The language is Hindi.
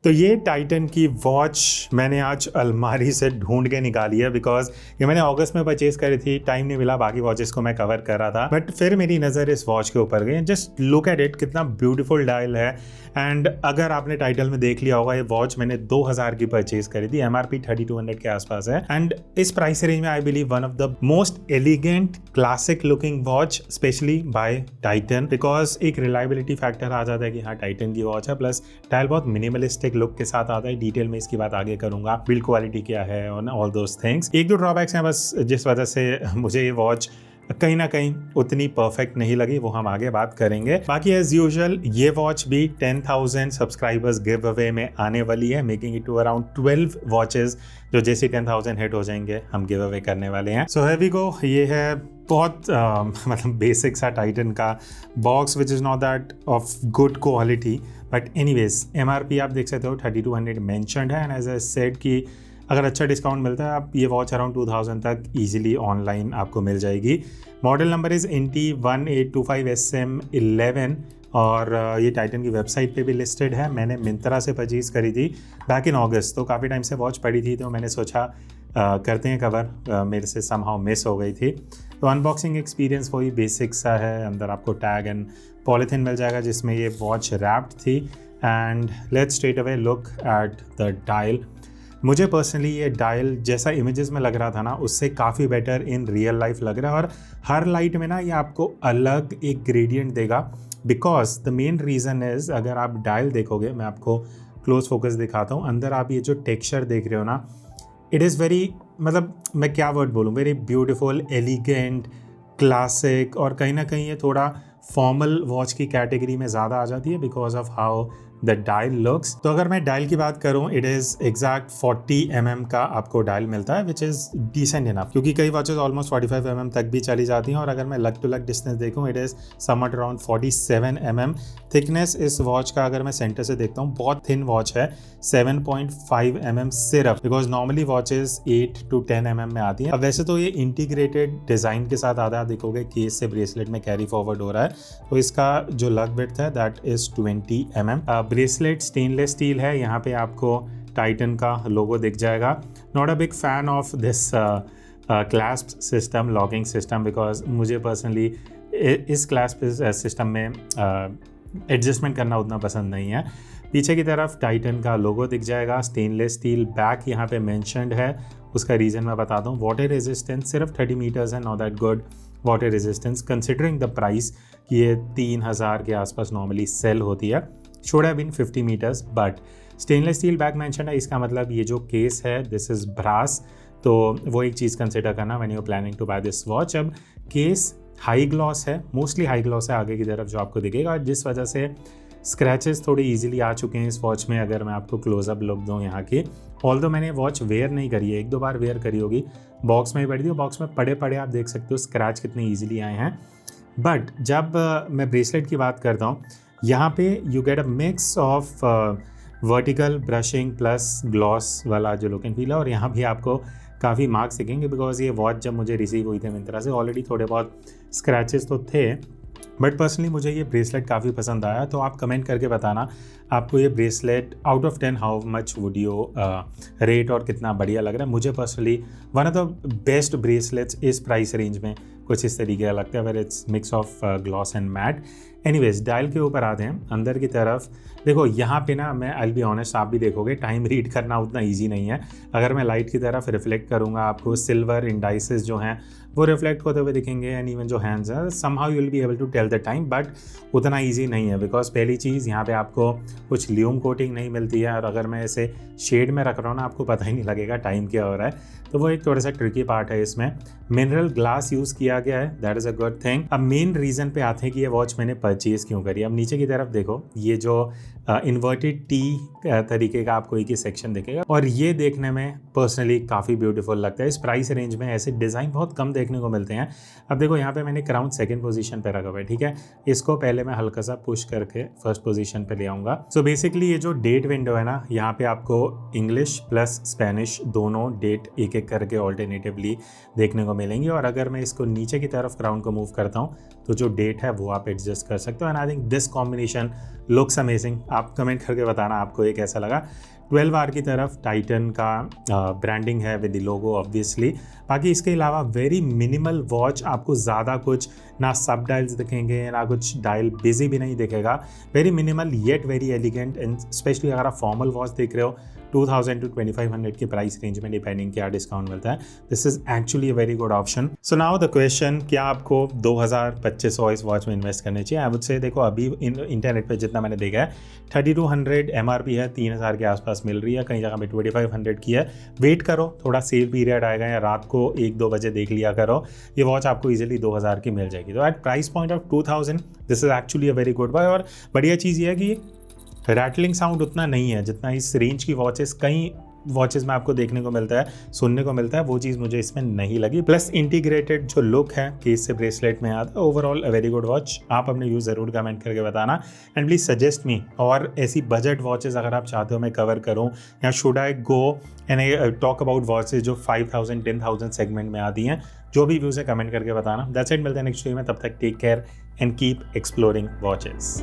तो ये टाइटन की वॉच मैंने आज अलमारी से ढूंढ के निकाली है, बिकॉज ये मैंने अगस्त में परचेज करी थी, टाइम नहीं मिला, बाकी वॉचेस को मैं कवर कर रहा था, बट फिर मेरी नज़र इस वॉच के ऊपर गई। जस्ट लुक एट इट, कितना ब्यूटीफुल डायल है। एंड अगर आपने टाइटल में देख लिया होगा, ये वॉच मैंने 2000 की परचेज करी थी, MRP 3200 के आसपास है। एंड इस प्राइस रेंज में I believe one of the most elegant classic looking watch, specially by Titan, because एक रिलायबिलिटी फैक्टर आ जाता है कि हाँ टाइटन की वॉच है, प्लस डायल बहुत मिनिमलिस्टिक लुक के साथ आता है। डिटेल में इसकी बात आगे करूंगा, बिल्ड क्वालिटी क्या है और ऑल दोस थिंग्स। एक दो ड्रॉबैक्स हैं बस, जिस वजह से मुझे ये वॉच कहीं ना कहीं उतनी परफेक्ट नहीं लगी, वो हम आगे बात करेंगे। बाकी एज यूजुअल ये वॉच भी 10,000 सब्सक्राइबर्स गिव अवे में आने वाली है, making it to around 12 watches जो जैसे 10,000 हिट हो जाएंगे हम गिव अवे करने वाले हैं। So here we go. ये है बहुत मतलब बेसिक सा टाइटन का box which is not that of good quality, but anyways MRP आप देख सकते हो 3200 मेंशन्ड है। एंड एज आई सेड कि अगर अच्छा डिस्काउंट मिलता है, आप ये वॉच अराउंड 2000 तक इजीली ऑनलाइन आपको मिल जाएगी। मॉडल नंबर इज़ NT1825SM11 और ये टाइटन की वेबसाइट पे भी लिस्टेड है। मैंने मिंत्रा से परचेज करी थी बैक इन अगस्त, तो काफ़ी टाइम से वॉच पड़ी थी, तो मैंने सोचा करते हैं कवर, मेरे से समहाउ मिस हो गई थी। तो अनबॉक्सिंग एक्सपीरियंस वही बेसिक सा है। अंदर आपको टैग एंड पॉलीथिन मिल जाएगा जिसमें ये वॉच रैप्ड थी। And let's straight away look at the dial. मुझे पर्सनली ये डायल जैसा इमेजेस में लग रहा था ना, उससे काफ़ी बेटर इन रियल लाइफ लग रहा है। और हर लाइट में ना ये आपको अलग एक ग्रेडियंट देगा, because the main reason is, अगर आप डायल देखोगे, मैं आपको क्लोज फोकस दिखाता हूँ, अंदर आप ये जो टेक्सचर देख रहे हो ना, इट इज़ वेरी, मतलब मैं क्या वर्ड बोलूँ, वेरी ब्यूटीफुल, एलिगेंट, क्लासिक, और कहीं ना कहीं ये थोड़ा फॉर्मल वॉच की कैटेगरी में ज़्यादा आ जाती है because of how the dial looks. तो अगर मैं डायल की बात करूं, इट इज़ एग्जैक्ट 40 mm का आपको डायल मिलता है, विच इज़ डिसेंट इनफ, क्योंकि कई वॉचेस ऑलमोस्ट 45 mm तक भी चली जाती हैं। और अगर मैं लग टू लग डिस्टेंस देखूं, it is somewhat around 47 mm। Thickness इस वॉच का अगर मैं सेंटर से देखता हूँ, बहुत थिन वॉच है, 7.5 mm सिर्फ, because normally watches 8 to 10 mm में आती हैं। अब वैसे तो ये इंटीग्रेटेड डिज़ाइन के साथ आता है, देखोगे केस से ब्रेसलेट में कैरी फॉरवर्ड हो रहा है, तो इसका जो लग विड्थ है that is 20 mm। Bracelet stainless steel है, यहाँ पे आपको टाइटन का लोगो दिख जाएगा। Not a big fan of this clasp system, locking system, because मुझे पर्सनली इस क्लैस्प सिस्टम में एडजस्टमेंट करना उतना पसंद नहीं है। पीछे की तरफ टाइटन का लोगो दिख जाएगा, स्टेनलेस स्टील बैक यहाँ पे मेंशन्ड है। उसका रीज़न मैं बताता हूँ। वाटर रेजिस्टेंस सिर्फ 30 मीटर्स है, not that good water resistance considering the price कि ये 3000 के आसपास नॉर्मली सेल होती है। Should have been 50 meters, but stainless steel back mention है, इसका मतलब ये जो केस है दिस इज़ ब्रास, तो वो एक चीज़ कंसिडर करना when you are planning to buy this watch. अब केस हाई ग्लॉस है, मोस्टली हाई ग्लॉस है आगे की तरफ जो आपको दिखेगा, जिस वजह से स्क्रैचेस थोड़ी इजीली आ चुके हैं इस वॉच में। अगर मैं आपको क्लोजअप लुक दूँ यहाँ की, ऑल्दो मैंने वॉच वेयर नहीं करी है, एक दो बार वेयर करी होगी, बॉक्स में ही पड़ी थी, बॉक्स में पड़े पड़े आप देख सकते हो स्क्रैच कितने ईजिली आए हैं। बट जब मैं ब्रेसलेट की बात करता हूँ, यहाँ पे you get a mix of vertical brushing plus gloss वाला जो लुक एंड फील है। और यहाँ भी आपको काफ़ी मार्क्स दिखेंगे, बिकॉज ये वॉच जब मुझे रिसीव हुई थी मिंत्रा से, ऑलरेडी थोड़े बहुत स्क्रैचेस तो थे, बट पर्सनली मुझे ये ब्रेसलेट काफ़ी पसंद आया। तो आप कमेंट करके बताना आपको ये bracelet out of 10 how much would you rate, और कितना बढ़िया लग रहा है। मुझे personally one of the best bracelets इस प्राइस रेंज में कुछ इस तरीके का लगता है, where it's mix of gloss and matte. Anyways, dial के ऊपर आते हैं, अंदर की तरफ देखो। यहाँ पे ना मैं आई विल बी ऑनेस्ट, आप भी देखोगे टाइम रीड करना उतना ईजी नहीं है। अगर मैं लाइट की तरफ रिफ्लेक्ट करूँगा, आपको सिल्वर इंडाइसेस जो हैं वो रिफ्लेक्ट होते हुए दिखेंगे, एंड इवन जो हैंड्स हैं, somehow you will be able to tell the time, but उतना ईजी नहीं है। बिकॉज पहली चीज़, यहाँ पे आपको कुछ ल्यूम कोटिंग नहीं मिलती है, और अगर मैं इसे शेड में रख रहा हूँ ना, आपको पता ही नहीं लगेगा टाइम क्या हो रहा है। तो वो एक थोड़ा सा ट्रिकी पार्ट है। इसमें मिनरल ग्लास यूज़ किया गया है, that is a good thing. अब मेन रीज़न पे आते हैं कि ये वॉच मैंने परचेज़ क्यों करी। अब नीचे की तरफ देखो, ये जो इन्वर्टेड टी तरीके का आपको एक ही सेक्शन दिखेगा, और ये देखने में पर्सनली काफ़ी ब्यूटीफुल लगता है। इस प्राइस रेंज में ऐसे डिज़ाइन बहुत कम देखने को मिलते हैं। अब देखो, यहाँ पे मैंने क्राउन सेकंड पोजीशन पे रखा हुआ है, ठीक है। इसको पहले मैं हल्का सा पुश करके फर्स्ट पोजीशन पे ले आऊँगा। सो बेसिकली ये जो डेट विंडो है ना, यहाँ पे आपको इंग्लिश प्लस स्पेनिश दोनों डेट एक एक करके ऑल्टरनेटिवली देखने को मिलेंगी। और अगर मैं इसको नीचे की तरफ क्राउन को मूव करता हूँ, तो जो डेट है वो आप एडजस्ट कर सकते हो। And I think this combination looks amazing. आप कमेंट करके बताना आपको ये कैसा लगा। 12R की तरफ टाइटन का ब्रांडिंग है विद द लोगो ऑब्वियसली। बाकी इसके अलावा वेरी मिनिमल वॉच, आपको ज़्यादा कुछ ना सब डायल्स दिखेंगे ना कुछ डायल बिजी भी नहीं दिखेगा। Very minimal yet very elegant, and specially अगर आप फॉर्मल वॉच देख रहे हो 2000 to 2500 के प्राइस रेंज में डिपेंडिंग क्या डिस्काउंट मिलता है, this is actually a very good option. So now the question, क्या आपको 2200 इस वॉच में इन्वेस्ट करने चाहिए? आई वुड से देखो अभी इंटरनेट पे जितना मैंने देखा है 3200 MRP है, 3000 के आसपास मिल रही है, कई जगह पे 2500 की है। वेट करो, थोड़ा सेल पीरियड आएगा या रात को 1-2 बजे देख लिया करो, ये वॉच आपको इजीली 2000 की मिल जाएगी। तो at price point of 2000 this is actually a very good buy. और बढ़िया चीज़ ये है कि रैटलिंग साउंड उतना नहीं है जितना इस रेंज की वॉचेस कई वॉचेस में आपको देखने को मिलता है, सुनने को मिलता है, वो चीज़ मुझे इसमें नहीं लगी। प्लस इंटीग्रेटेड जो लुक है केस से ब्रेसलेट में आता है, ओवरऑल अ वेरी गुड वॉच। आप अपने व्यूज़ ज़रूर कमेंट करके बताना एंड प्लीज़ सजेस्ट मी। और ऐसी बजट वॉचेस अगर आप चाहते हो मैं कवर करूँ, या should I go and talk about watches जो 5000 10,000 सेगमेंट में आती हैं, जो भी व्यूज़ है कमेंट करके बताना। दैट्स इट, मिलते हैं नेक्स्ट वीडियो में, तब तक take care and keep exploring watches.